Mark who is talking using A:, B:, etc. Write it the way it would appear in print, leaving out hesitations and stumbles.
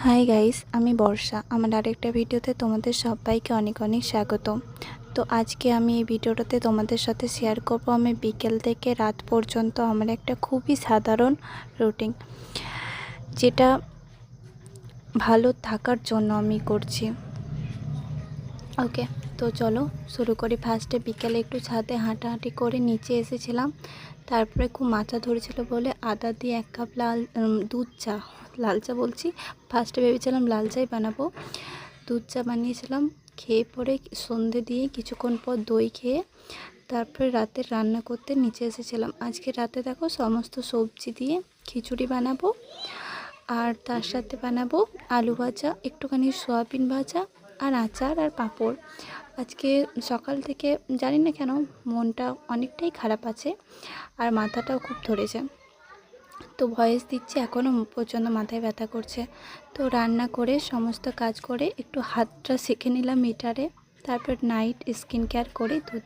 A: Hi guys, আমি বর্ষা। আমার আরেকটা ভিডিওতে তোমাদের সবাইকে অনেক অনেক স্বাগত। তো আজকে আমি এই ভিডিওটাতে তোমাদের সাথে শেয়ার করব আমি বিকেল থেকে রাত পর্যন্ত আমার একটা খুবই সাধারণ রুটিন, যেটা ভালো থাকার জন্য আমি করছি। ওকে, তো চলো শুরু করি। ফার্স্টে বিকেলে একটু ছাদে হাঁটাহাঁটি করে নিচে এসেছিলাম। তারপরে খুব মাথা ধরেছিল বলে আদা দিয়ে 1 কাপ লাল চা বলছি, ফার্স্টে ভেবেছিলাম লাল চাই বানাবো, দুধ চা বানিয়েছিলাম। খেয়ে পরে সন্ধে দিয়ে কিছুক্ষণ পর দই খেয়ে তারপরে রাতে রান্না করতে নিচে এসেছিলাম। আজকে রাতে দেখো সমস্ত সবজি দিয়ে খিচুড়ি বানাবো, আর তার সাথে বানাবো আলু ভাজা, একটুখানি সয়াবিন ভাজা, আর আচার আর পাঁপড়। আজকে সকাল থেকে জানি না কেন মনটা অনেকটাই খারাপ আছে, আর মাথাটাও খুব ধরেছে। তো ভয়েস দিচ্ছি, এখনও প্রচণ্ড মাথায় ব্যথা করছে। তো রান্না করে সমস্ত কাজ করে একটু হাতটা সেঁকে নিলাম মিটারে, তারপর নাইট স্কিন কেয়ার করে দুধ